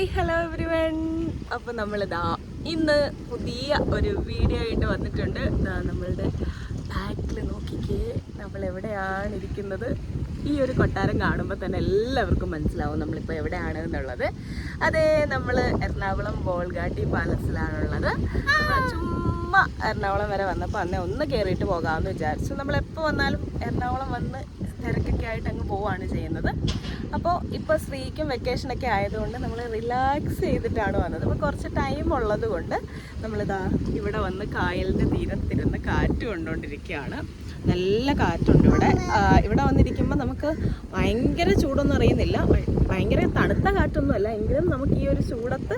Hi hello everyone. അപ്പോൾ നമ്മളിതാ ഇന്ന് പുതിയ ഒരു വീഡിയോ ആയിട്ട് വന്നിട്ടുണ്ട്. ഇതാ നമ്മളുടെ ബാക്കിൽ നോക്കിക്കേ, നമ്മൾ എവിടെയാണ് ഇരിക്കുന്നത്. ഈ ഒരു കൊട്ടാരം കാണുമ്പോൾ തന്നെ എല്ലാവർക്കും മനസ്സിലാവും നമ്മളിപ്പോൾ എവിടെയാണ് എന്നുള്ളത്. അതേ, നമ്മൾ എറണാകുളം ബോൾഗാട്ടി പാലസിലാണുള്ളത്. ചുമ്മാ എറണാകുളം വരെ വന്നപ്പോൾ അന്നേ ഒന്ന് കയറിയിട്ട് പോകാമെന്ന് വിചാരിച്ചു. നമ്മളെപ്പോൾ വന്നാലും എറണാകുളം വന്ന് തിരക്കൊക്കെ ആയിട്ട് അങ്ങ് പോവുകയാണ് ചെയ്യുന്നത്. അപ്പോൾ ഇപ്പോൾ ശ്രീക്കും വെക്കേഷനൊക്കെ ആയതുകൊണ്ട് നമ്മൾ റിലാക്സ് ചെയ്തിട്ടാണ് വന്നത്. അപ്പോൾ കുറച്ച് ടൈം ഉള്ളത് കൊണ്ട് നമ്മളിതാ ഇവിടെ വന്ന് കായലിൻ്റെ തീരത്തിരുന്ന് കാറ്റ് കൊണ്ടുകൊണ്ടിരിക്കുകയാണ്. നല്ല കാറ്റുണ്ട് ഇവിടെ വന്നിരിക്കുമ്പോൾ നമുക്ക് ഭയങ്കര ചൂടൊന്നും അറിയുന്നില്ല, ഭയങ്കര തണുത്ത കാറ്റൊന്നുമല്ല, എങ്കിലും നമുക്ക് ഈ ഒരു ചൂടത്ത്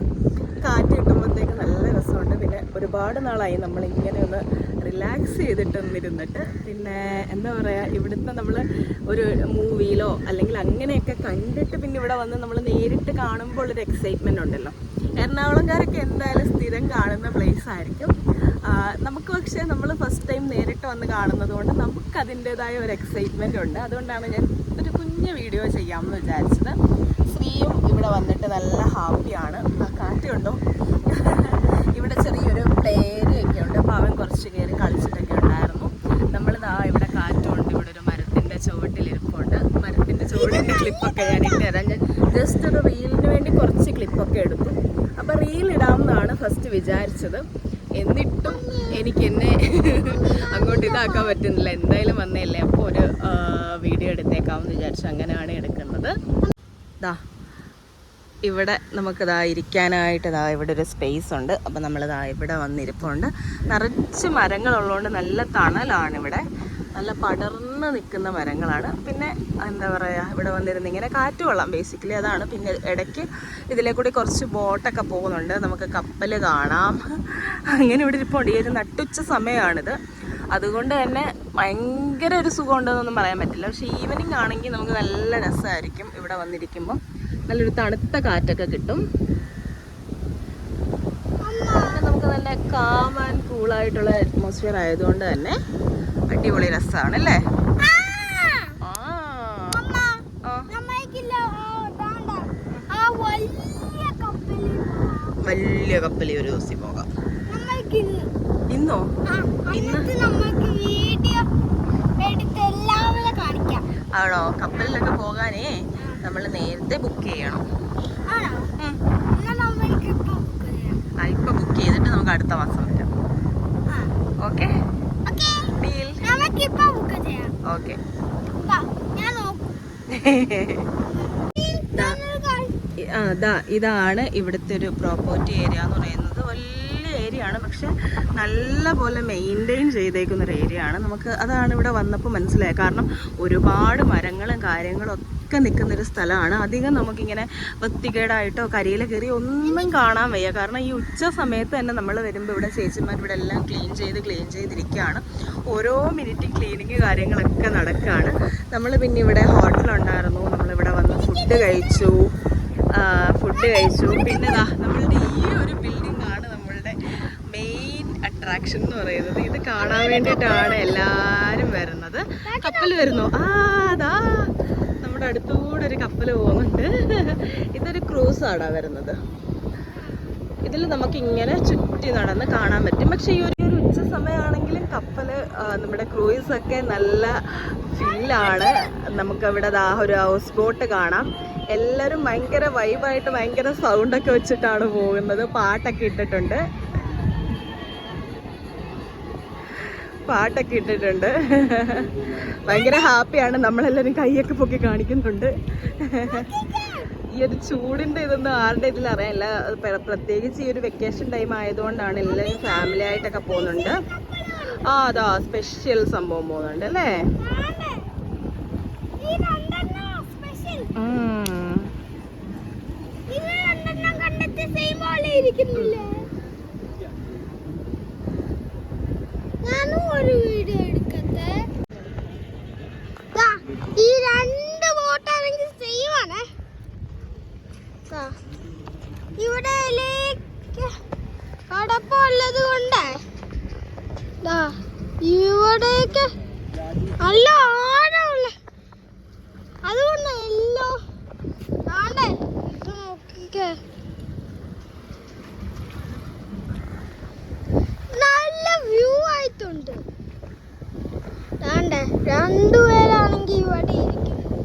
കാറ്റ് കിട്ടുമ്പോഴത്തേക്ക് നല്ല രസമുണ്ട്. പിന്നെ ഒരുപാട് നാളായി നമ്മളിങ്ങനെ ഒന്ന് റിലാക്സ് ചെയ്തിട്ടൊന്നിരുന്നിട്ട്. പിന്നെ എന്താ പറയുക, ഇവിടുത്തെ നമ്മൾ ഒരു മൂവിയിലോ അല്ലെങ്കിൽ അങ്ങനെയൊക്കെ കണ്ടിട്ട് പിന്നെ ഇവിടെ വന്ന് നമ്മൾ നേരിട്ട് കാണുമ്പോൾ ഒരു എക്സൈറ്റ്മെൻ്റ് ഉണ്ടല്ലോ. എറണാകുളംകാരൊക്കെ എന്തായാലും സ്ഥിരം കാണുന്ന പ്ലേസ് ആയിരിക്കും. നമുക്ക് പക്ഷേ നമ്മൾ ഫസ്റ്റ് ടൈം നേരിട്ട് വന്ന് കാണുന്നത് കൊണ്ട് നമുക്ക് അതിൻ്റേതായ ഒരു എക്സൈറ്റ്മെൻ്റ് ഉണ്ട്. അതുകൊണ്ടാണ് ഞാൻ ഒരു കുഞ്ഞു വീഡിയോ ചെയ്യാമെന്ന് വിചാരിച്ചത്. ശ്രീയും ഇവിടെ വന്നിട്ട് നല്ല ഹാപ്പിയാണ്. കാറ്റ് കണ്ടോ, ഇവിടെ ചെറിയൊരു പ്ലേ ഏരിയൊക്കെ ഉണ്ട്. അപ്പോൾ അവൻ കുറച്ച് കയറി കളിച്ചിട്ടൊക്കെ ഉണ്ടായിരുന്നു. നമ്മളിതാ ഇവിടെ കാറ്റുണ്ട്, ഇവിടെ ഒരു മരത്തിൻ്റെ ചുവട്ടിലിരിപ്പുണ്ട്. മരത്തിൻ്റെ ചുവട്ടിൻ്റെ ക്ലിപ്പൊക്കെ ഞാൻ ഇട്ടുതരാം. ഞാൻ ജസ്റ്റ് ഒരു റീലിന് വേണ്ടി കുറച്ച് ക്ലിപ്പൊക്കെ എടുത്തു. അപ്പോൾ റീൽ ഇടാമെന്നാണ് ഫസ്റ്റ് വിചാരിച്ചത്. എന്നിട്ടും എനിക്ക് എന്നെ അങ്ങോട്ട് ഇതാക്കാൻ പറ്റുന്നില്ല. എന്തായാലും വന്നേല്ലേ, അപ്പോൾ ഒരു വീഡിയോ എടുത്തേക്കാമെന്ന് വിചാരിച്ചു. അങ്ങനെയാണ് എടുക്കുന്നത്. ഇവിടെ നമുക്കിതാ ഇരിക്കാനായിട്ട് ഇവിടെ ഒരു സ്പേസ് ഉണ്ട്. അപ്പോൾ നമ്മളിതാ ഇവിടെ വന്നിരിപ്പുണ്ട്. നിറച്ച് മരങ്ങളുള്ളതുകൊണ്ട് നല്ല തണലാണ്. ഇവിടെ നല്ല പടർന്ന് നിൽക്കുന്ന മരങ്ങളാണ്. പിന്നെ എന്താ പറയുക, ഇവിടെ വന്നിരുന്ന് ഇങ്ങനെ കാറ്റ് കൊള്ളാം, ബേസിക്കലി അതാണ്. പിന്നെ ഇടയ്ക്ക് ഇതിലെ കൂടി കുറച്ച് ബോട്ടൊക്കെ പോകുന്നുണ്ട്, നമുക്ക് കപ്പൽ കാണാം. അങ്ങനെ ഇവിടെ ഇരിപ്പുണ്ട്. ഈ ഒരു നട്ടുച്ച സമയമാണിത്, അതുകൊണ്ട് തന്നെ ഭയങ്കര ഒരു സുഖം ഉണ്ടെന്നൊന്നും പറയാൻ പറ്റില്ല. പക്ഷേ ഈവനിങ് ആണെങ്കിൽ നമുക്ക് നല്ല രസമായിരിക്കും. ഇവിടെ വന്നിരിക്കുമ്പോൾ നല്ലൊരു തണുത്ത കാറ്റൊക്കെ കിട്ടും. പിന്നെ നമുക്ക് നല്ല കാം ആൻഡ് കൂളായിട്ടുള്ള അറ്റ്മോസ്ഫിയർ ആയതുകൊണ്ട് തന്നെ അടിപൊളി രസമാണ് അല്ലേ. വലിയ കപ്പലിൽ ഒരു ദിവസം പോകാം. ഇന്നോ? ആണോ? കപ്പലിലൊക്കെ പോകാനേ നമ്മൾ നേരത്തെ ബുക്ക് ചെയ്യണം. ഇപ്പൊ ബുക്ക് ചെയ്തിട്ട് നമുക്ക് അടുത്ത മാസം വരാം. Okay, okay. ഇതാണ് ഇവിടുത്തെ ഒരു പ്രോപ്പർട്ടി ഏരിയ എന്ന് പറയുന്നത്. വലിയ ഏരിയ ആണ്, പക്ഷെ നല്ല പോലെ മെയിൻറ്റെയിൻ ചെയ്തേക്കുന്നൊരു ഏരിയ ആണ്. നമുക്ക് അതാണ് ഇവിടെ വന്നപ്പോൾ മനസ്സിലായത്. കാരണം ഒരുപാട് മരങ്ങളും കാര്യങ്ങളും ഒക്കെ നിൽക്കുന്നൊരു സ്ഥലമാണ്. അധികം നമുക്കിങ്ങനെ വൃത്തികേടായിട്ടോ കരിയില കയറി ഒന്നും കാണാൻ വയ്യ. കാരണം ഈ ഉച്ച സമയത്ത് തന്നെ നമ്മൾ വരുമ്പോൾ ഇവിടെ ചേച്ചിമാർ ഇവിടെ എല്ലാം ക്ലീൻ ചെയ്തിരിക്കുകയാണ്. ഓരോ മിനിറ്റും ക്ലീനിങ് കാര്യങ്ങളൊക്കെ നടക്കുകയാണ്. നമ്മൾ പിന്നെ ഇവിടെ ഹോട്ടലുണ്ടായിരുന്നു, നമ്മളിവിടെ വന്ന് ഫുഡ് കഴിച്ചു. പിന്നെ നമ്മളുടെ ഈ ഒരു ബിൽഡിംഗ് ആണ് നമ്മളുടെ മെയിൻ അട്രാക്ഷൻ എന്ന് പറയുന്നത്. ഇത് കാണാൻ വേണ്ടിയിട്ടാണ് എല്ലാവരും വരുന്നത്. കപ്പൽ വരുന്നു. അതാ നമ്മുടെ അടുത്തൂടെ ഒരു കപ്പൽ പോകുന്നുണ്ട്. ഇതൊരു ക്രൂസാണ് വരുന്നത്. ഇതിൽ നമുക്കിങ്ങനെ ചുറ്റി നടന്ന് കാണാൻ പറ്റും. പക്ഷേ ഈ ഒരു ഉച്ച സമയമാണെങ്കിലും കപ്പൽ നമ്മുടെ ക്രൂയിസൊക്കെ നല്ല ഫീലാണ്. നമുക്കവിടെ ഒരു ഹൗസ് ബോട്ട് കാണാം. എല്ലാവരും ഭയങ്കര വൈബായിട്ട് ഭയങ്കര സൗണ്ടൊക്കെ വെച്ചിട്ടാണ് പോകുന്നത്. പാട്ടൊക്കെ ഇട്ടിട്ടുണ്ട്. ഭയങ്കര ഹാപ്പിയാണ്. നമ്മളെല്ലാവരും കൈയൊക്കെ പൊക്കി കാണിക്കുന്നുണ്ട്. ഈ ഒരു ചൂടിൻ്റെ ഇതൊന്നും ആരുടെ ഇതിൽ അറിയാനില്ല. പ്രത്യേകിച്ച് ഈ ഒരു വെക്കേഷൻ ടൈം ആയതുകൊണ്ടാണ് എല്ലാവരും ഫാമിലി ആയിട്ടൊക്കെ പോകുന്നുണ്ട്. അതാ സ്പെഷ്യൽ സംഭവം പോകുന്നുണ്ട് അല്ലേ. ഞാനും ഒരു വീഡിയോ എടുക്കട്ടെ. ഈ രണ്ട് ബോട്ടാണെങ്കിൽ സെയിം ആണ്. ഇവിടെ കടപ്പുള്ളത് കൊണ്ട് ഇവിടേക്ക് നല്ല ആഴമുള്ള, അതുകൊണ്ട് എല്ലോ നോക്കിക്കേ ഉണ്ട്. രണ്ടുപേരാണെങ്കിൽ ഇവിടെ ഇരിക്കുന്നു.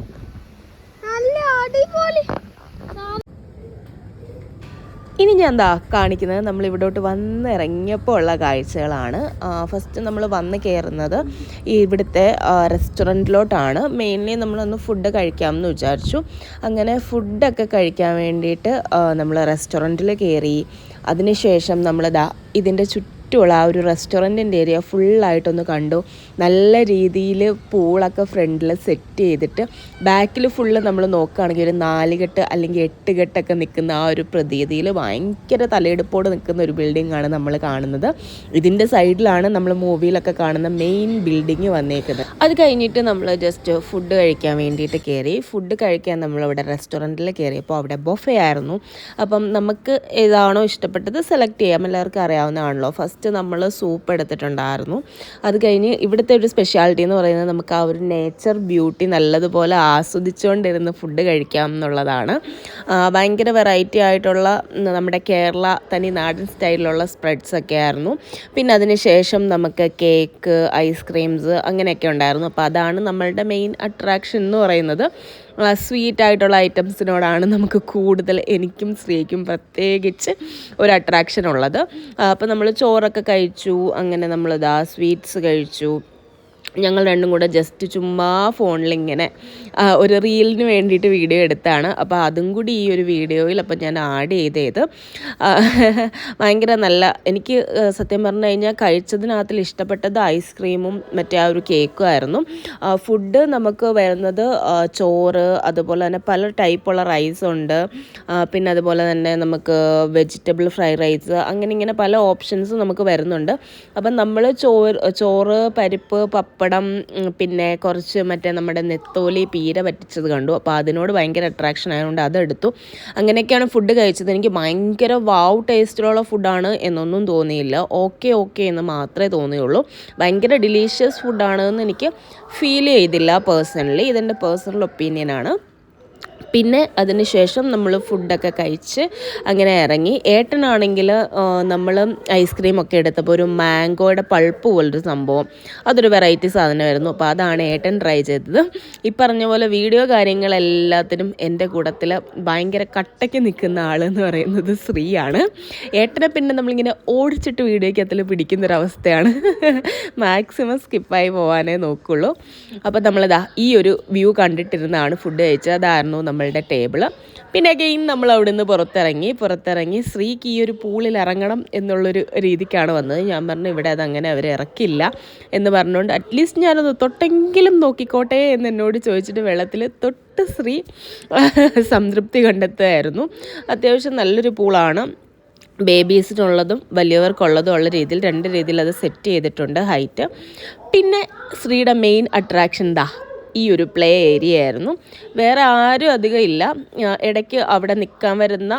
നല്ല അടിപൊളി. ഇനി ഞാൻ എന്താ കാണിക്കുന്നത് നമ്മൾ ഇവിടോട്ട് വന്നിറങ്ങിയപ്പോൾ ഉള്ള കാഴ്ചകളാണ്. ഫസ്റ്റ് നമ്മൾ വന്ന് കയറുന്നത് ഇവിടുത്തെ റെസ്റ്റോറൻറ്റിലോട്ടാണ്. മെയിൻലി നമ്മളൊന്ന് ഫുഡ് കഴിക്കാമെന്ന് വിചാരിച്ചു. അങ്ങനെ ഫുഡൊക്കെ കഴിക്കാൻ വേണ്ടിയിട്ട് നമ്മൾ റെസ്റ്റോറൻറ്റിൽ കയറി. അതിനുശേഷം നമ്മളിതാ ഇതിൻ്റെ ചുറ്റുമുള്ള ആ ഒരു റെസ്റ്റോറൻറ്റിൻ്റെ ഏരിയ ഫുള്ളായിട്ടൊന്ന് കണ്ടു. നല്ല രീതിയിൽ പൂളൊക്കെ ഫ്രണ്ടിൽ സെറ്റ് ചെയ്തിട്ട് ബാക്കിൽ ഫുള്ള് നമ്മൾ നോക്കുകയാണെങ്കിൽ ഒരു 4 കെട്ട് അല്ലെങ്കിൽ 8 കെട്ടൊക്കെ നിൽക്കുന്ന ആ ഒരു പ്രതീതിയിൽ ഭയങ്കര തലയെടുപ്പോടെ നിൽക്കുന്ന ഒരു ബിൽഡിങ്ങാണ് നമ്മൾ കാണുന്നത്. ഇതിൻ്റെ സൈഡിലാണ് നമ്മൾ മൂവിയിലൊക്കെ കാണുന്ന മെയിൻ ബിൽഡിങ് വന്നേക്കുന്നത്. അത് കഴിഞ്ഞിട്ട് നമ്മൾ ജസ്റ്റ് ഫുഡ് കഴിക്കാൻ വേണ്ടിയിട്ട് കയറി. ഫുഡ് കഴിക്കാൻ നമ്മളിവിടെ റെസ്റ്റോറൻറ്റിൽ കയറിയപ്പോൾ അവിടെ ബൊഫേ ആയിരുന്നു. അപ്പം നമുക്ക് ഏതാണോ ഇഷ്ടപ്പെട്ടത് സെലക്ട് ചെയ്യാം. എല്ലാവർക്കും അറിയാവുന്നതാണല്ലോ. ഫസ്റ്റ് നമ്മൾ സൂപ്പ് എടുത്തിട്ടുണ്ടായിരുന്നു. അത് കഴിഞ്ഞ് ഇവിടുത്തെ ഒരു സ്പെഷ്യാലിറ്റി എന്ന് പറയുന്നത് നമുക്ക് ആ ഒരു നേച്ചർ ബ്യൂട്ടി നല്ലതുപോലെ ആസ്വദിച്ചുകൊണ്ടിരുന്ന് ഫുഡ് കഴിക്കാം എന്നുള്ളതാണ്. ഭയങ്കര വെറൈറ്റി ആയിട്ടുള്ള നമ്മുടെ കേരള തനി നാടൻ സ്റ്റൈലിലുള്ള സ്പ്രെഡ്സൊക്കെ ആയിരുന്നു. പിന്നെ അതിന് ശേഷം നമുക്ക് കേക്ക്, ഐസ്ക്രീംസ് അങ്ങനെയൊക്കെ ഉണ്ടായിരുന്നു. അപ്പോൾ അതാണ് നമ്മളുടെ മെയിൻ അട്രാക്ഷൻ എന്ന് പറയുന്നത്. സ്വീറ്റ് ആയിട്ടുള്ള ഐറ്റംസിനോടാണ് നമുക്ക് കൂടുതൽ, എനിക്കും ശ്രീക്കും പ്രത്യേകിച്ച് ഒരു അട്രാക്ഷൻ ഉള്ളത്. അപ്പോൾ നമ്മൾ ചോറൊക്കെ കഴിച്ചു. അങ്ങനെ നമ്മളിതാ സ്വീറ്റ്സ് കഴിച്ചു. ഞങ്ങൾ രണ്ടും കൂടെ ജസ്റ്റ് ചുമ്മാ ഫോണിലിങ്ങനെ ഒരു റീലിന് വേണ്ടിയിട്ട് വീഡിയോ എടുത്താണ്. അപ്പോൾ അതും കൂടി ഈ ഒരു വീഡിയോയിൽ അപ്പോൾ ഞാൻ ആഡ് ചെയ്തത്. ഭയങ്കര നല്ല, എനിക്ക് സത്യം പറഞ്ഞു കഴിഞ്ഞാൽ കഴിച്ചതിനകത്തിൽ ഇഷ്ടപ്പെട്ടത് ഐസ്ക്രീമും മറ്റേ ആ ഒരു കേക്കും ആയിരുന്നു. ഫുഡ് നമുക്ക് വരുന്നത് ചോറ്, അതുപോലെ തന്നെ പല ടൈപ്പുള്ള റൈസുണ്ട്. പിന്നെ അതുപോലെ തന്നെ നമുക്ക് വെജിറ്റബിൾ ഫ്രൈഡ് റൈസ്, അങ്ങനെ ഇങ്ങനെ പല ഓപ്ഷൻസ് നമുക്ക് വരുന്നുണ്ട്. അപ്പം നമ്മൾ ചോറ്, പരിപ്പ്, പപ്പടം, പിന്നെ കുറച്ച് മറ്റേ നമ്മുടെ നെത്തോലി പീര പറ്റിച്ചത് കണ്ടു. അപ്പോൾ അതിനോട് ഭയങ്കര അട്രാക്ഷൻ ആയതുകൊണ്ട് അതെടുത്തു. അങ്ങനെയൊക്കെയാണ് ഫുഡ് കഴിച്ചത്. എനിക്ക് ഭയങ്കര വാവ് ടേസ്റ്റിലുള്ള ഫുഡാണ് എന്നൊന്നും തോന്നിയില്ല. ഓക്കെ എന്ന് മാത്രമേ തോന്നിയുള്ളൂ. ഭയങ്കര ഡിലീഷ്യസ് ഫുഡാണെന്ന് എനിക്ക് ഫീൽ ചെയ്തില്ല പേഴ്സണലി. ഇതെൻ്റെ പേഴ്സണൽ ഒപ്പീനിയനാണ്. പിന്നെ അതിന് ശേഷം നമ്മൾ ഫുഡൊക്കെ കഴിച്ച് അങ്ങനെ ഇറങ്ങി. ഏട്ടനാണെങ്കിൽ നമ്മൾ ഐസ്ക്രീമൊക്കെ എടുത്തപ്പോൾ ഒരു മാംഗോയുടെ പൾപ്പ് പോലൊരു സംഭവം, അതൊരു വെറൈറ്റി സാധനമായിരുന്നു. അപ്പോൾ അതാണ് ഏട്ടൻ ട്രൈ ചെയ്തത്. ഈ പറഞ്ഞ പോലെ വീഡിയോ കാര്യങ്ങളെല്ലാത്തിനും എൻ്റെ കൂട്ടത്തിൽ ഭയങ്കര കട്ടയ്ക്ക് നിൽക്കുന്ന ആളെന്ന് പറയുന്നത് ശ്രീയാണ്. ഏട്ടനെ പിന്നെ നമ്മളിങ്ങനെ ഓടിച്ചിട്ട് വീഡിയോയ്ക്കകത്തിൽ പിടിക്കുന്നൊരവസ്ഥയാണ്. മാക്സിമം സ്കിപ്പായി പോകാനേ നോക്കുള്ളൂ. അപ്പോൾ നമ്മളിതാ ഈ ഒരു വ്യൂ കണ്ടിട്ടിരുന്നാണ് ഫുഡ് കഴിച്ചത്. അതായിരുന്നു നമ്മളുടെ ടേബിള്. പിന്നെ അഗെയിൻ നമ്മൾ അവിടെ നിന്ന് പുറത്തിറങ്ങി ശ്രീക്ക് ഈ ഒരു പൂളിൽ ഇറങ്ങണം എന്നുള്ളൊരു രീതിക്കാണ് വന്നത്. ഞാൻ പറഞ്ഞു ഇവിടെ അതങ്ങനെ അവർ ഇറക്കില്ല എന്ന് പറഞ്ഞുകൊണ്ട് അറ്റ്ലീസ്റ്റ് ഞാനത് തൊട്ടെങ്കിലും നോക്കിക്കോട്ടെ എന്ന് എന്നോട് ചോദിച്ചിട്ട് വെള്ളത്തിൽ തൊട്ട് ശ്രീ സംതൃപ്തി കണ്ടെത്തുകയായിരുന്നു. അത്യാവശ്യം നല്ലൊരു പൂളാണ്. ബേബീസിനുള്ളതും വലിയവർക്കുള്ളതും ഉള്ള രീതിയിൽ 2 രീതിയിൽ അത് സെറ്റ് ചെയ്തിട്ടുണ്ട് ഹൈറ്റ്. പിന്നെ ശ്രീയുടെ മെയിൻ അട്രാക്ഷൻ ഈ ഒരു പ്ലേ ഏരിയ ആയിരുന്നു. വേറെ ആരും അധികം ഇല്ല. ഇടയ്ക്ക് അവിടെ നിൽക്കാൻ വരുന്ന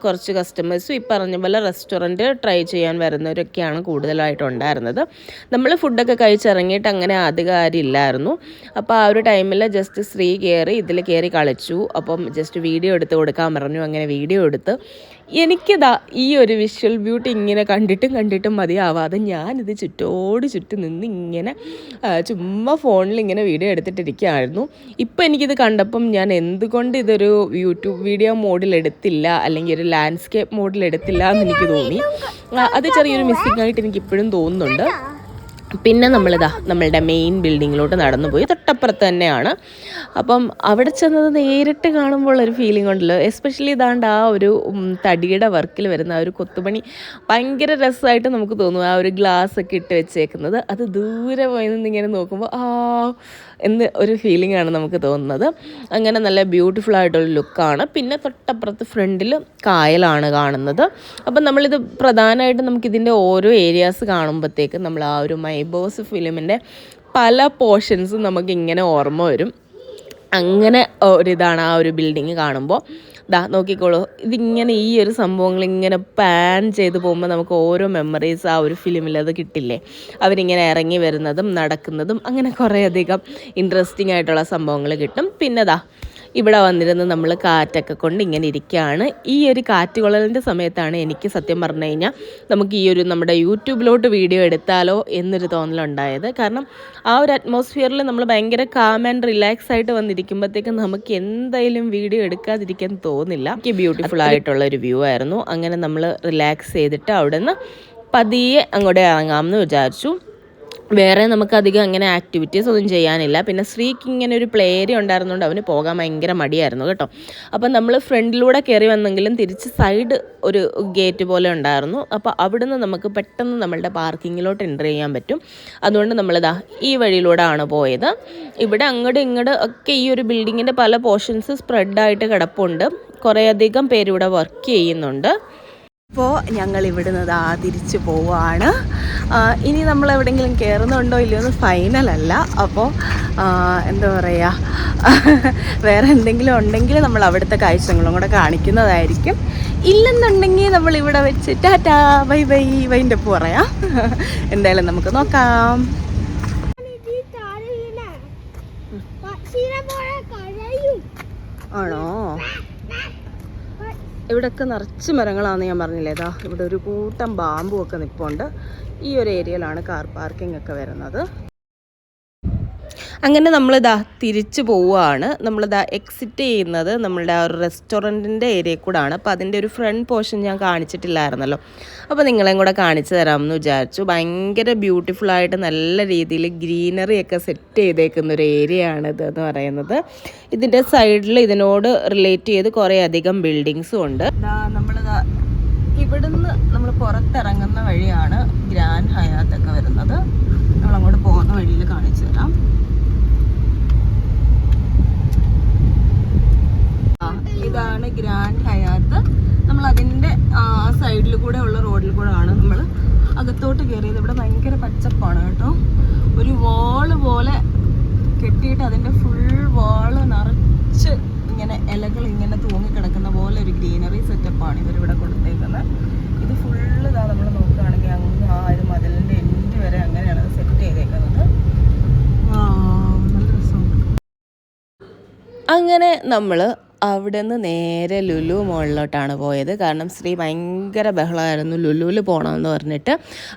കുറച്ച് കസ്റ്റമേഴ്സും ഈ പറഞ്ഞ പോലെ റെസ്റ്റോറൻറ്റ് ട്രൈ ചെയ്യാൻ വരുന്നവരൊക്കെയാണ് കൂടുതലായിട്ടുണ്ടായിരുന്നത്. നമ്മൾ ഫുഡൊക്കെ കഴിച്ചിറങ്ങിയിട്ട് അങ്ങനെ അധികം ആരും ഇല്ലായിരുന്നു. അപ്പോൾ ആ ഒരു ടൈമിൽ ജസ്റ്റ് ശ്രീ ഇതിൽ കയറി കളിച്ചു. അപ്പം ജസ്റ്റ് വീഡിയോ എടുത്ത് കൊടുക്കാൻ പറഞ്ഞു. അങ്ങനെ വീഡിയോ എടുത്ത് എനിക്കിതാ ഈ ഒരു വിഷ്വൽ ബ്യൂട്ടി ഇങ്ങനെ കണ്ടിട്ടും മതിയാവാതെ ഞാനിത് ചുറ്റും നിന്ന് ഇങ്ങനെ ചുമ്മാ ഫോണിൽ ഇങ്ങനെ വീഡിയോ എടുത്തിട്ടിരിക്കുകയായിരുന്നു. ഇപ്പം എനിക്കിത് കണ്ടപ്പം ഞാൻ എന്തുകൊണ്ട് ഇതൊരു യൂട്യൂബ് വീഡിയോ മോഡിൽ എടുത്തില്ല, അല്ലെങ്കിൽ ഒരു ലാൻഡ്സ്കേപ്പ് മോഡിൽ എടുത്തില്ല എന്ന് എനിക്ക് തോന്നി. അത് ചെറിയൊരു മിസ്സിംഗ് ആയിട്ട് എനിക്കിപ്പോഴും തോന്നുന്നുണ്ട്. പിന്നെ നമ്മളുടെ മെയിൻ ബിൽഡിങ്ങിലോട്ട് നടന്നു പോയി. തൊട്ടപ്പുറത്ത് തന്നെയാണ്. അപ്പം അവിടെ ചെന്നത് നേരിട്ട് കാണുമ്പോൾ ഒരു ഫീലിംഗ് ഉണ്ടല്ലോ. എസ്പെഷ്യലി ഇതാണ്ട് ആ ഒരു തടിയുടെ വർക്കിൽ വരുന്ന ആ ഒരു കൊത്തുപണി ഭയങ്കര രസമായിട്ട് നമുക്ക് തോന്നും. ആ ഒരു ഗ്ലാസ് ഒക്കെ ഇട്ട് വെച്ചേക്കുന്നത്, അത് ദൂരെ പോയി നിന്നിങ്ങനെ നോക്കുമ്പോൾ എന്ന് ഒരു ഫീലിംഗ് ആണ് നമുക്ക് തോന്നുന്നത്. അങ്ങനെ നല്ല ബ്യൂട്ടിഫുൾ ആയിട്ടുള്ള ലുക്കാണ്. പിന്നെ തൊട്ടപ്പുറത്ത് ഫ്രണ്ടിൽ കായലാണ് കാണുന്നത്. അപ്പം നമ്മളിത് പ്രധാനമായിട്ടും നമുക്കിതിൻ്റെ ഓരോ ഏരിയാസ് കാണുമ്പോഴത്തേക്ക് നമ്മൾ ആ ഒരു മൈ ബോസ് ഫിലിമിൻ്റെ പല പോർഷൻസും നമുക്കിങ്ങനെ ഓർമ്മ വരും. അങ്ങനെ ഒരിതാണ് ആ ഒരു ബിൽഡിങ് കാണുമ്പോൾ. നോക്കിക്കോളൂ, ഇതിങ്ങനെ ഈ ഒരു സംഭവങ്ങൾ ഇങ്ങനെ പാൻ ചെയ്ത് പോകുമ്പോൾ നമുക്ക് ഓരോ മെമ്മറീസ് ആ ഒരു ഫിലിമിൽ അത് കിട്ടില്ലേ. അവരിങ്ങനെ ഇറങ്ങി വരുന്നതും നടക്കുന്നതും അങ്ങനെ കുറേയധികം ഇൻട്രസ്റ്റിംഗ് ആയിട്ടുള്ള സംഭവങ്ങൾ കിട്ടും. പിന്നെ ഇവിടെ വന്നിരുന്ന് നമ്മൾ കാറ്റൊക്കെ കൊണ്ട് ഇങ്ങനെ ഇരിക്കുകയാണ്. ഈ ഒരു കാറ്റ് കൊള്ളലിൻ്റെ സമയത്താണ് എനിക്ക് സത്യം പറഞ്ഞു കഴിഞ്ഞാൽ നമുക്ക് ഈ ഒരു നമ്മുടെ യൂട്യൂബിലോട്ട് വീഡിയോ എടുത്താലോ എന്നൊരു തോന്നലുണ്ടായത്. കാരണം ആ ഒരു അറ്റ്മോസ്ഫിയറിൽ നമ്മൾ ഭയങ്കര കാം ആൻഡ് റിലാക്സ് ആയിട്ട് വന്നിരിക്കുമ്പോഴത്തേക്കും നമുക്ക് എന്തായാലും വീഡിയോ എടുക്കാതിരിക്കാൻ തോന്നില്ല. എനിക്ക് ബ്യൂട്ടിഫുൾ ആയിട്ടുള്ള ഒരു വ്യൂ ആയിരുന്നു. അങ്ങനെ നമ്മൾ റിലാക്സ് ചെയ്തിട്ട് അവിടെ നിന്ന് പതിയെ അങ്ങോട്ട് ഇറങ്ങാമെന്ന് വിചാരിച്ചു. വേറെ നമുക്കധികം അങ്ങനെ ആക്ടിവിറ്റീസ് ഒന്നും ചെയ്യാനില്ല. പിന്നെ ശ്രീക്ക് ഇങ്ങനെ ഒരു പ്ലേ ഏരിയ ഉണ്ടായിരുന്നുകൊണ്ട് അവന് പോകാൻ ഭയങ്കര മടിയായിരുന്നു കേട്ടോ. അപ്പം നമ്മൾ ഫ്രണ്ടിലൂടെ കയറി വന്നെങ്കിലും തിരിച്ച് സൈഡ് ഒരു ഗേറ്റ് പോലെ ഉണ്ടായിരുന്നു. അപ്പോൾ അവിടുന്ന് നമുക്ക് പെട്ടെന്ന് നമ്മളുടെ പാർക്കിങ്ങിലോട്ട് എൻ്റർ ചെയ്യാൻ പറ്റും. അതുകൊണ്ട് നമ്മളിതാ ഈ വഴിയിലൂടെ ആണ് പോയത്. ഇവിടെ അങ്ങോട്ട് ഇങ്ങോട്ട് ഒക്കെ ഈ ഒരു ബിൽഡിങ്ങിൻ്റെ പല പോർഷൻസ് സ്പ്രെഡായിട്ട് കിടപ്പുണ്ട്. കുറേയധികം പേരിവിടെ വർക്ക് ചെയ്യുന്നുണ്ട്. അപ്പോൾ ഞങ്ങൾ ഇവിടുന്ന് തിരിച്ച് പോവുകയാണ്. ഇനി നമ്മൾ എവിടെയെങ്കിലും കയറുന്നുണ്ടോ ഇല്ലയോ എന്ന് ഫൈനലല്ല. അപ്പോൾ എന്താ പറയുക, വേറെ എന്തെങ്കിലും ഉണ്ടെങ്കിൽ നമ്മൾ അവിടുത്തെ കാഴ്ചകളും കൂടെ കാണിക്കുന്നതായിരിക്കും. ഇല്ലെന്നുണ്ടെങ്കിൽ നമ്മൾ ഇവിടെ വെച്ച് ടാറ്റാ ബൈ ബൈ വൈൻ്റെ ഒപ്പ് പറയാം. എന്തായാലും നമുക്ക് നോക്കാം. ആണോ? ഇവിടെയൊക്കെ നിറച്ച് മരങ്ങളാണെന്ന് ഞാൻ പറഞ്ഞില്ലേ. ഇവിടെ ഒരു കൂട്ടം ബാമ്പും ഒക്കെ നിൽപ്പുണ്ട്. ഈ ഒരു ഏരിയയിലാണ് കാർ പാർക്കിംഗ് ഒക്കെ വരുന്നത്. അങ്ങനെ നമ്മളിതാ തിരിച്ചു പോവുകയാണ്. നമ്മളിതാ എക്സിറ്റ് ചെയ്യുന്നത് നമ്മളുടെ ആ ഒരു റെസ്റ്റോറൻറ്റിൻ്റെ ഏരിയയിൽ കൂടാണ്. അപ്പോൾ അതിൻ്റെ ഒരു ഫ്രണ്ട് പോർഷൻ ഞാൻ കാണിച്ചിട്ടില്ലായിരുന്നല്ലോ. അപ്പോൾ നിങ്ങളെയും കൂടെ കാണിച്ചു തരാമെന്ന് വിചാരിച്ചു. ഭയങ്കര ബ്യൂട്ടിഫുള്ളായിട്ട് നല്ല രീതിയിൽ ഗ്രീനറി ഒക്കെ സെറ്റ് ചെയ്തേക്കുന്ന ഒരു ഏരിയ ആണിത് എന്ന് പറയുന്നത്. ഇതിൻ്റെ സൈഡിൽ ഇതിനോട് റിലേറ്റ് ചെയ്ത് കുറേ അധികം ബിൽഡിങ്സും ഉണ്ട്. നമ്മളിതാ ഇവിടുന്ന് നമ്മൾ പുറത്തിറങ്ങുന്ന വഴിയാണ് ഗ്രാൻഡ് ഹയാത്ത് ഒക്കെ വരുന്നത്. നമ്മളങ്ങോട്ട് പോകുന്ന വഴിയിൽ കാണിച്ചു തരാം. ഇതാണ് ഗ്രാൻഡ് ഹയാത്ത്. നമ്മൾ അതിൻ്റെ സൈഡിൽ കൂടെ ഉള്ള റോഡിൽ കൂടെ ആണ് നമ്മൾ അകത്തോട്ട് കയറിയത്. ഇവിടെ ഭയങ്കര പച്ചപ്പാണ് കേട്ടോ. ഒരു വാള് പോലെ കെട്ടിയിട്ട് അതിൻ്റെ ഫുൾ വാള് നിറച്ച് ഇങ്ങനെ ഇലകൾ ഇങ്ങനെ തൂങ്ങിക്കിടക്കുന്ന പോലെ ഒരു ഗ്രീനറി സെറ്റപ്പാണ് ഇവരിവിടെ കൊടുത്തേക്കുന്നത്. ഇത് ഫുള്ള് നമ്മൾ നോക്കുകയാണെങ്കിൽ അങ്ങ് ആ ഒരു മതിലിൻ്റെ എൻഡ് വരെ അങ്ങനെയാണ് സെറ്റ് ചെയ്തേക്കുന്നത്. നല്ല രസമുണ്ട്. അങ്ങനെ നമ്മൾ അവിടെ നിന്ന് നേരെ ലുലു മോളിലോട്ടാണ് പോയത്. കാരണം ശ്രീ ഭയങ്കര ബഹളമായിരുന്നു ലുലുവിൽ പോകണമെന്ന് പറഞ്ഞിട്ട്.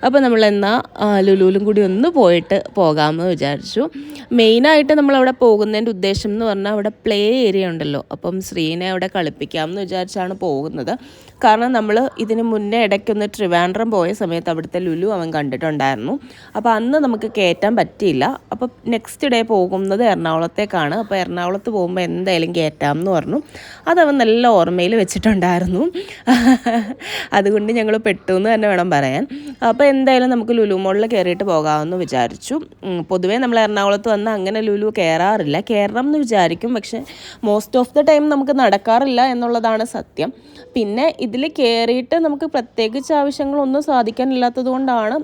അപ്പോൾ നമ്മളെന്നാൽ ലുലുവിലും കൂടി ഒന്ന് പോയിട്ട് പോകാമെന്ന് വിചാരിച്ചു. മെയിനായിട്ട് നമ്മളവിടെ പോകുന്നതിൻ്റെ ഉദ്ദേശം എന്ന് പറഞ്ഞാൽ അവിടെ പ്ലേ ഏരിയ ഉണ്ടല്ലോ. അപ്പം ശ്രീനെ അവിടെ കളിപ്പിക്കാമെന്ന് വിചാരിച്ചാണ് പോകുന്നത്. കാരണം നമ്മൾ ഇതിന് മുന്നേ ഇടയ്ക്കൊന്ന് ട്രിവാൻഡ്രം പോയ സമയത്ത് അവിടുത്തെ ലുലു അവൻ കണ്ടിട്ടുണ്ടായിരുന്നു. അപ്പോൾ അന്ന് നമുക്ക് കയറ്റാൻ പറ്റിയില്ല. അപ്പോൾ നെക്സ്റ്റ് ഡേ പോകുന്നത് എറണാകുളത്തേക്കാണ്. അപ്പോൾ എറണാകുളത്ത് പോകുമ്പോൾ എന്തായാലും കയറ്റാമെന്ന് പറഞ്ഞു. അതവൻ നല്ല ഓർമ്മയിൽ വെച്ചിട്ടുണ്ടായിരുന്നു. അതുകൊണ്ട് ഞങ്ങൾ പെട്ടു എന്ന് തന്നെ വേണം പറയാൻ. അപ്പോൾ എന്തായാലും നമുക്ക് ലുലു മോളിൽ കയറിയിട്ട് പോകാമെന്ന് വിചാരിച്ചു. പൊതുവേ നമ്മൾ എറണാകുളത്ത് വന്ന് അങ്ങനെ ലുലു കയറാറില്ല. കയറണം എന്ന് വിചാരിക്കും, പക്ഷേ മോസ്റ്റ് ഓഫ് ദ ടൈം നമുക്ക് നടക്കാറില്ല എന്നുള്ളതാണ് സത്യം. പിന്നെ ഇതിൽ കയറിയിട്ട് നമുക്ക് പ്രത്യേകിച്ച് ആവശ്യങ്ങളൊന്നും സാധിക്കാനില്ലാത്തത് കൊണ്ടാണ്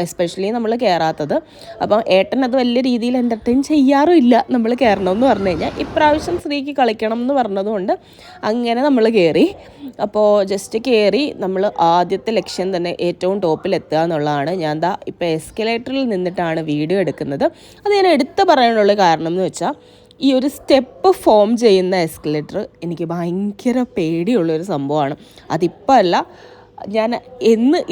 എസ്പെഷ്യലി നമ്മൾ കയറാത്തത്. അപ്പം ഏട്ടൻ അത് വലിയ രീതിയിൽ എൻ്റർടൈൻ ചെയ്യാറുമില്ല നമ്മൾ കയറണമെന്ന് പറഞ്ഞു കഴിഞ്ഞാൽ. ഇപ്രാവശ്യം ശ്രീക്ക് കളിക്കണം എന്ന് പറഞ്ഞതുകൊണ്ട് അങ്ങനെ നമ്മൾ കയറി. അപ്പോൾ ജസ്റ്റ് കയറി നമ്മൾ ആദ്യത്തെ ലക്ഷ്യം തന്നെ ഏറ്റവും ടോപ്പിലെത്തുക എന്നുള്ളതാണ്. ഞാൻ ഇപ്പോൾ എസ്കലേറ്ററിൽ നിന്നിട്ടാണ് വീഡിയോ എടുക്കുന്നത്. അത് ഞാൻ എടുത്ത് പറയാനുള്ള കാരണം എന്ന് വെച്ചാൽ ഈ ഒരു സ്റ്റെപ്പ് ഫോം ചെയ്യുന്ന എസ്കലേറ്റർ എനിക്ക് ഭയങ്കര പേടിയുള്ളൊരു സംഭവമാണ്. അതിപ്പോൾ അല്ല, ഞാൻ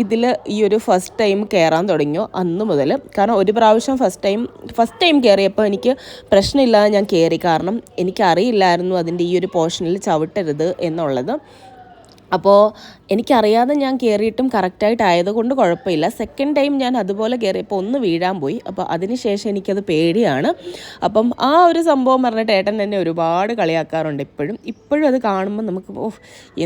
ഇതിൽ ഈ ഒരു ഫസ്റ്റ് ടൈം കയറാൻ തുടങ്ങിയോ അന്ന് മുതൽ. കാരണം ഒരു പ്രാവശ്യം ഫസ്റ്റ് ടൈം കയറിയപ്പോൾ എനിക്ക് പ്രശ്നമില്ലാതെ ഞാൻ കയറി. കാരണം എനിക്കറിയില്ലായിരുന്നു അതിൻ്റെ ഈ ഒരു പോർഷനിൽ ചവിട്ടരുത് എന്നുള്ളത്. അപ്പോൾ എനിക്കറിയാതെ ഞാൻ കയറിയിട്ടും കറക്റ്റായിട്ടായതുകൊണ്ട് കുഴപ്പമില്ല. സെക്കൻഡ് ടൈം ഞാൻ അതുപോലെ കയറിയപ്പോൾ ഒന്ന് വീഴാൻ പോയി. അപ്പോൾ അതിനുശേഷം എനിക്കത് പേടിയാണ്. അപ്പം ആ ഒരു സംഭവം പറഞ്ഞിട്ട് ഏട്ടൻ തന്നെ ഒരുപാട് കളിയാക്കാറുണ്ട്. ഇപ്പോഴും അത് കാണുമ്പോൾ നമുക്ക്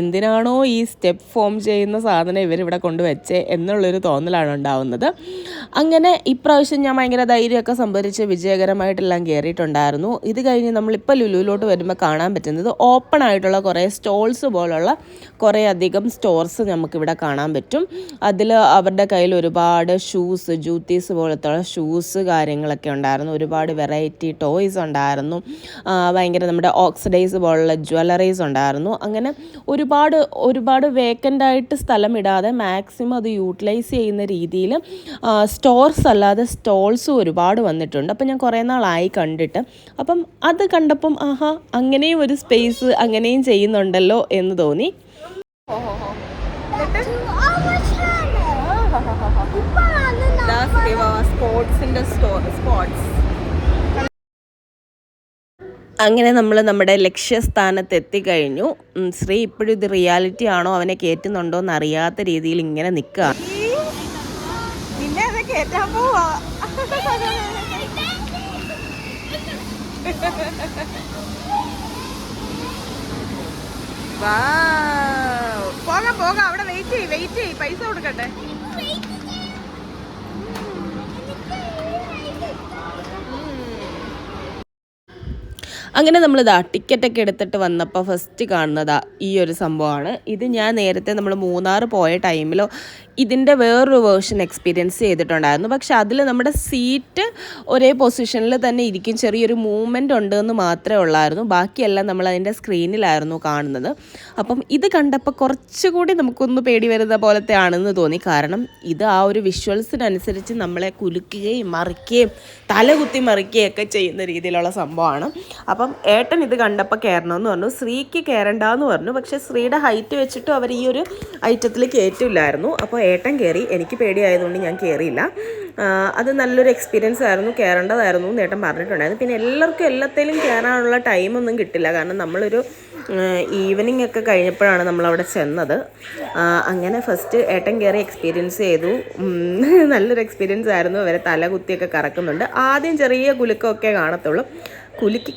എന്തിനാണോ ഈ സ്റ്റെപ്പ് ഫോം ചെയ്യുന്ന സാധനം ഇവരിവിടെ കൊണ്ടുവച്ചേ എന്നുള്ളൊരു തോന്നലാണ് ഉണ്ടാവുന്നത്. അങ്ങനെ ഇപ്രാവശ്യം ഞാൻ ഭയങ്കര ധൈര്യമൊക്കെ സംഭരിച്ച് വിജയകരമായിട്ടെല്ലാം കയറിയിട്ടുണ്ടായിരുന്നു. ഇത് കഴിഞ്ഞ് നമ്മളിപ്പോൾ ലുലുവിലോട്ട് വരുമ്പോൾ കാണാൻ പറ്റുന്നത് ഓപ്പൺ ആയിട്ടുള്ള കുറേ സ്റ്റോൾസ് പോലുള്ള കുറേ കുറേ അധികം സ്റ്റോർസ് നമുക്കിവിടെ കാണാൻ പറ്റും. അതിൽ അവരുടെ കയ്യിൽ ഒരുപാട് ഷൂസ്, ജൂത്തീസ് പോലത്തുള്ള ഷൂസ് കാര്യങ്ങളൊക്കെ ഉണ്ടായിരുന്നു. ഒരുപാട് വെറൈറ്റി ടോയ്സ് ഉണ്ടായിരുന്നു. ഭയങ്കര നമ്മുടെ ഓക്സിഡൈസ് പോലുള്ള ജ്വല്ലറീസ് ഉണ്ടായിരുന്നു. അങ്ങനെ ഒരുപാട് വേക്കൻ്റായിട്ട് സ്ഥലം ഇടാതെ മാക്സിമം അത് യൂട്ടിലൈസ് ചെയ്യുന്ന രീതിയിൽ സ്റ്റോർസ് അല്ലാതെ സ്റ്റോൾസും ഒരുപാട് വന്നിട്ടുണ്ട്. അപ്പം ഞാൻ കുറേ നാളായി കണ്ടിട്ട്. അപ്പം അത് കണ്ടപ്പം ആഹാ, അങ്ങനെയും ഒരു സ്പേസ് അങ്ങനെയും ചെയ്യുന്നുണ്ടല്ലോ എന്ന് തോന്നി. അങ്ങനെ നമ്മൾ നമ്മുടെ ലക്ഷ്യസ്ഥാനത്ത് എത്തിക്കഴിഞ്ഞു. ശ്രീ ഇപ്പോഴും ഇത് റിയാലിറ്റി ആണോ, അവനെ കയറ്റുന്നുണ്ടോ എന്ന് അറിയാത്ത രീതിയിൽ ഇങ്ങനെ നിൽക്കുക. പോകാം അവിടെ വെയിറ്റ് ചെയ്യ് പൈസ കൊടുക്കട്ടെ. അങ്ങനെ നമ്മളിതാ ടിക്കറ്റൊക്കെ എടുത്തിട്ട് വന്നപ്പോൾ ഫസ്റ്റ് കാണുന്നതാ ഈ ഒരു സംഭവമാണ്. ഇത് ഞാൻ നേരത്തെ നമ്മൾ മൂന്നാർ പോയ ടൈമിലോ ഇതിൻ്റെ വേറൊരു വേർഷൻ എക്സ്പീരിയൻസ് ചെയ്തിട്ടുണ്ടായിരുന്നു. പക്ഷെ അതിൽ നമ്മുടെ സീറ്റ് ഒരേ പൊസിഷനിൽ തന്നെ ഇരിക്കും, ചെറിയൊരു മൂവ്മെൻറ്റ് ഉണ്ടെന്ന് മാത്രമേ ഉള്ളായിരുന്നു. ബാക്കിയെല്ലാം നമ്മൾ അതിൻ്റെ സ്ക്രീനിലായിരുന്നു കാണുന്നത്. അപ്പം ഇത് കണ്ടപ്പോൾ കുറച്ചുകൂടി നമുക്കൊന്ന് പേടി വരുന്ന പോലത്തെ ആണെന്ന് തോന്നി. കാരണം ഇത് ആ ഒരു വിഷ്വൽസിനനുസരിച്ച് നമ്മളെ കുലുക്കുകയും മറിക്കുകയും തലകുത്തി മറിക്കുകയൊക്കെ ചെയ്യുന്ന രീതിയിലുള്ള സംഭവമാണ്. അപ്പം ഏട്ടൻ ഇത് കണ്ടപ്പോൾ കയറണമെന്ന് പറഞ്ഞു. ശ്രീക്ക് കയറണ്ടെന്ന് പറഞ്ഞു. പക്ഷേ ശ്രീയുടെ ഹൈറ്റ് വെച്ചിട്ടും അവർ ഈ ഒരു ഐറ്റത്തിൽ കയറ്റില്ലായിരുന്നു. അപ്പോൾ ഏട്ടൻ കയറി. എനിക്ക് പേടിയായതുകൊണ്ട് ഞാൻ കയറിയില്ല. അത് നല്ലൊരു എക്സ്പീരിയൻസ് ആയിരുന്നു, കയറേണ്ടതായിരുന്നു എന്ന് ഏട്ടൻ പറഞ്ഞിട്ടുണ്ടായിരുന്നു. പിന്നെ എല്ലാവർക്കും എല്ലാത്തിലും കയറാനുള്ള ടൈമൊന്നും കിട്ടില്ല. കാരണം നമ്മളൊരു ഈവനിങ് ഒക്കെ കഴിഞ്ഞപ്പോഴാണ് നമ്മളവിടെ ചെന്നത്. അങ്ങനെ ഫസ്റ്റ് ഏട്ടൻ കയറി എക്സ്പീരിയൻസ് ചെയ്തു. നല്ലൊരു എക്സ്പീരിയൻസ് ആയിരുന്നു. അവരെ തല കുത്തിയൊക്കെ കറക്കുന്നുണ്ട്. ആദ്യം ചെറിയ കുലുക്കമൊക്കെ കാണത്തുള്ളൂ.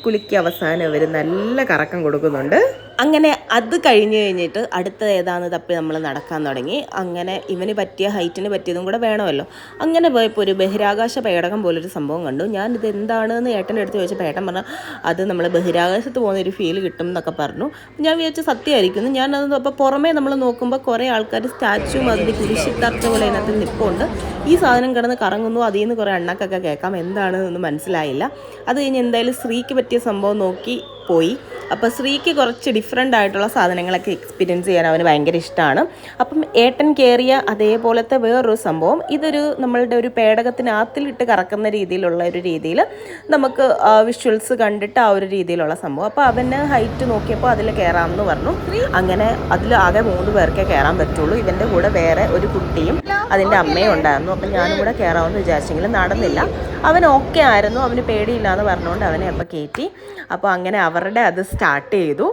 കുലുക്കി അവസാനം അവർ നല്ല കറക്കം കൊടുക്കുന്നുണ്ട്. അങ്ങനെ അത് കഴിഞ്ഞിട്ട് അടുത്തത് ഏതാണെന്ന് തപ്പി നമ്മൾ നടക്കാൻ തുടങ്ങി. അങ്ങനെ ഇവന് പറ്റിയ ഹൈറ്റിന് പറ്റിയതും കൂടെ വേണമല്ലോ. അങ്ങനെ പോയപ്പോൾ ഒരു ബഹിരാകാശ പേടകം പോലൊരു സംഭവം കണ്ടു. ഞാനിത് എന്താണെന്ന് ഏട്ടൻ്റെ അടുത്ത് ചോദിച്ചപ്പോൾ ഏട്ടൻ പറഞ്ഞു അത് നമ്മൾ ബഹിരാകാശത്ത് പോകുന്നൊരു ഫീൽ കിട്ടും എന്നൊക്കെ പറഞ്ഞു. ഞാൻ വിചാരിച്ച സത്യമായിരിക്കുന്നു. ഞാനത് അപ്പോൾ പുറമേ നമ്മൾ നോക്കുമ്പോൾ കുറേ ആൾക്കാർ സ്റ്റാച്യു അതിൽ കുരിശിത്തർച്ച പോലെ അതിനകത്ത് നിൽപ്പുണ്ട്. ഈ സാധനം കിടന്ന് കറങ്ങുന്നു. അതിൽ നിന്ന് കുറേ എണ്ണക്കൊക്കെ കേൾക്കാം. എന്താണെന്നൊന്നും മനസ്സിലായില്ല. അത് കഴിഞ്ഞ് എന്തായാലും ശ്രീക്ക് പറ്റിയ സംഭവം നോക്കി പോയി. അപ്പോൾ ശ്രീക്ക് കുറച്ച് ഡിഫറെൻ്റ് ആയിട്ടുള്ള സാധനങ്ങളൊക്കെ എക്സ്പീരിയൻസ് ചെയ്യാൻ അവന് ഭയങ്കര ഇഷ്ടമാണ്. അപ്പം ഏട്ടൻ കയറിയ അതേപോലത്തെ വേറൊരു സംഭവം, ഇതൊരു നമ്മളുടെ ഒരു പേടകത്തിനകത്തിലിട്ട് കറക്കുന്ന രീതിയിലുള്ള ഒരു രീതിയിൽ നമുക്ക് വിഷ്വൽസ് കണ്ടിട്ട് ആ ഒരു രീതിയിലുള്ള സംഭവം. അപ്പോൾ അവന് ഹൈറ്റ് നോക്കിയപ്പോൾ അതിൽ കയറാമെന്ന് പറഞ്ഞു. അങ്ങനെ അതിൽ ആകെ 3 പേർക്കേ കയറാൻ പറ്റുള്ളൂ. ഇവൻ്റെ കൂടെ വേറെ ഒരു കുട്ടിയും അതിൻ്റെ അമ്മയും ഉണ്ടായിരുന്നു. അപ്പം ഞാനും കൂടെ കയറാമെന്ന് വിചാരിച്ചെങ്കിലും നടന്നില്ല. അവൻ ഓക്കെ ആയിരുന്നു, അവന് പേടിയില്ലാന്ന് പറഞ്ഞുകൊണ്ട് അവനെ അപ്പം കയറ്റി. അപ്പോൾ അങ്ങനെ അവരുടെ അത് സ്റ്റാർട്ട് ചെയ്തു.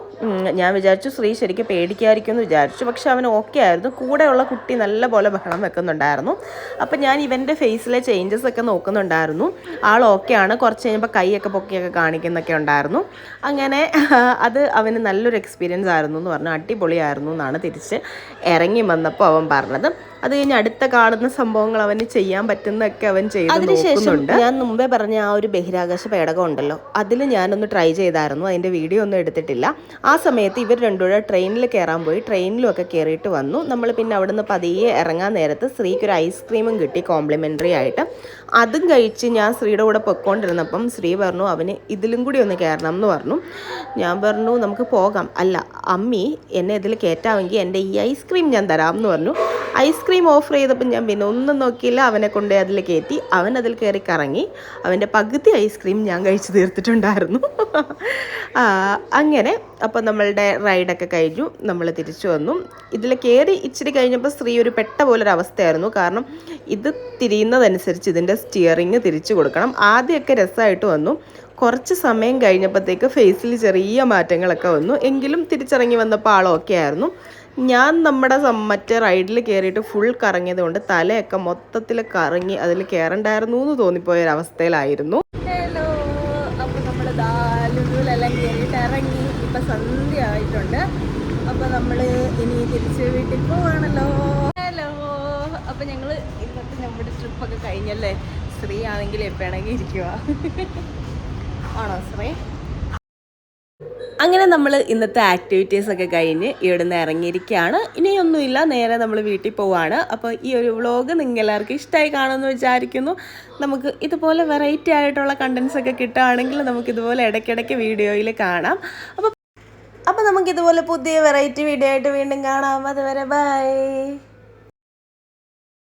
ഞാൻ വിചാരിച്ചു ശ്രീ ശരിക്കും പേടിക്കാതിരിക്കും എന്ന് വിചാരിച്ചു. പക്ഷെ അവൻ ഓക്കെ ആയിരുന്നു. കൂടെയുള്ള കുട്ടി നല്ല പോലെ ബഹളം വെക്കുന്നുണ്ടായിരുന്നു. അപ്പം ഞാൻ ഇവൻ്റെ ഫേസിലെ ചേഞ്ചസ് ഒക്കെ നോക്കുന്നുണ്ടായിരുന്നു. ആൾ ഓക്കെയാണ്. കുറച്ച് കഴിയുമ്പോൾ കൈയൊക്കെ പൊക്കിയൊക്കെ കാണിക്കുന്നൊക്കെ ഉണ്ടായിരുന്നു. അങ്ങനെ അത് അവന് നല്ലൊരു എക്സ്പീരിയൻസ് ആയിരുന്നു എന്ന് പറഞ്ഞു. അടിപൊളിയായിരുന്നു എന്നാണ് തിരിച്ച് ഇറങ്ങി വന്നപ്പോൾ അവൻ പറഞ്ഞത്. അത് കഴിഞ്ഞ് അടുത്ത കാണുന്ന സംഭവങ്ങൾ അവന് ചെയ്യാൻ പറ്റുന്നതൊക്കെ അവൻ ചെയ്ത് നോക്കുന്നുണ്ട്. ഞാൻ മുമ്പേ പറഞ്ഞ ആ ഒരു ബഹിരാകാശ പേടകം ഉണ്ടല്ലോ, അതിൽ ഞാനൊന്ന് ട്രൈ ചെയ്തായിരുന്നു. അതിൻ്റെ വീഡിയോ ഒന്നും എടുത്തിട്ടില്ല. ആ സമയത്ത് ഇവർ രണ്ടുകൂടെ ട്രെയിനിൽ കയറാൻ പോയി. ട്രെയിനിലും ഒക്കെ കയറിയിട്ട് വന്നു. നമ്മൾ പിന്നെ അവിടെ നിന്ന് പതിയെ ഇറങ്ങാൻ നേരത്ത് ശ്രീക്ക് ഒരു ഐസ്ക്രീമും കിട്ടി കോംപ്ലിമെൻ്ററി ആയിട്ട്. അതും കഴിച്ച് ഞാൻ ശ്രീയുടെ കൂടെ പൊയ്ക്കൊണ്ടിരുന്നപ്പം ശ്രീ പറഞ്ഞു അവന് ഇതിലും കൂടി ഒന്ന് കയറണം എന്ന് പറഞ്ഞു. ഞാൻ പറഞ്ഞു നമുക്ക് പോകാം. അല്ല അമ്മി എന്നെ ഇതിൽ കയറ്റാമെങ്കിൽ എൻ്റെ ഈ ഐസ്ക്രീം ഞാൻ തരാം എന്ന് പറഞ്ഞു. ഐസ്ക്രീം ഓഫർ ചെയ്തപ്പോൾ ഞാൻ പിന്നെ ഒന്നും നോക്കിയില്ല. അവനെ കൊണ്ട് അതിൽ കയറ്റി. അവൻ അതിൽ കയറി കറങ്ങി. അവൻ്റെ പകുതി ഐസ്ക്രീം ഞാൻ കഴിച്ച് തീർത്തിട്ടുണ്ടായിരുന്നു. അങ്ങനെ അപ്പോൾ നമ്മളുടെ റൈഡൊക്കെ കഴിഞ്ഞു. നമ്മൾ തിരിച്ചു വന്നു. ഇതിൽ കയറി ഇച്ചിരി കഴിഞ്ഞപ്പോൾ സ്ത്രീ ഒരു പെട്ട പോലൊരവസ്ഥയായിരുന്നു. കാരണം ഇത് തിരിയുന്നതനുസരിച്ച് ഇതിൻ്റെ സ്റ്റിയറിങ് തിരിച്ചു കൊടുക്കണം. ആദ്യമൊക്കെ രസമായിട്ട് വന്നു. കുറച്ച് സമയം കഴിഞ്ഞപ്പോഴത്തേക്ക് ഫേസിൽ ചെറിയ മാറ്റങ്ങളൊക്കെ വന്നു. എങ്കിലും തിരിച്ചിറങ്ങി വന്നപ്പോൾ ആൾ ഓക്കെ ആയിരുന്നു. ഞാൻ നമ്മുടെ മറ്റേ റൈഡിൽ കയറിയിട്ട് ഫുൾ കറങ്ങിയത് കൊണ്ട് തലയൊക്കെ മൊത്തത്തിൽ കറങ്ങി അതിൽ കയറണ്ടായിരുന്നു എന്ന് തോന്നിപ്പോയൊരവസ്ഥയിലായിരുന്നു. ഹലോ, അപ്പോൾ നമ്മൾ ലുലുവിലെല്ലാം കയറിയിട്ട് ഇറങ്ങി. ഇപ്പം സന്ധ്യ ആയിട്ടുണ്ട്. അപ്പോൾ നമ്മൾ ഇനി തിരിച്ച് വീട്ടിൽ പോവാണല്ലോ. ഹലോ, അപ്പോൾ ഞങ്ങൾ ഇന്നത്തെ നമ്മുടെ ട്രിപ്പൊക്കെ കഴിഞ്ഞല്ലേ. ശ്രീ ആണെങ്കിൽ എപ്പോഴാണെങ്കിൽ ഇരിക്കുക ആണോ ശ്രീ? അങ്ങനെ നമ്മൾ ഇന്നത്തെ ആക്ടിവിറ്റീസൊക്കെ കഴിഞ്ഞ് ഇവിടുന്ന് ഇറങ്ങിയിരിക്കുകയാണ്. ഇനിയൊന്നുമില്ല, നേരെ നമ്മൾ വീട്ടിൽ പോവുകയാണ്. അപ്പോൾ ഈ ഒരു വ്ളോഗ് നിങ്ങൾക്ക് എല്ലാവർക്കും ഇഷ്ടമായി കാണുമെന്ന് വിചാരിക്കുന്നു. നമുക്ക് ഇതുപോലെ വെറൈറ്റി ആയിട്ടുള്ള കണ്ടൻസൊക്കെ കിട്ടുകയാണെങ്കിൽ നമുക്കിതുപോലെ ഇടയ്ക്കിടയ്ക്ക് വീഡിയോയിൽ കാണാം. അപ്പോൾ നമുക്കിതുപോലെ പുതിയ വെറൈറ്റി വീഡിയോ ആയിട്ട് വീണ്ടും കാണാം. അതുവരെ ബൈ.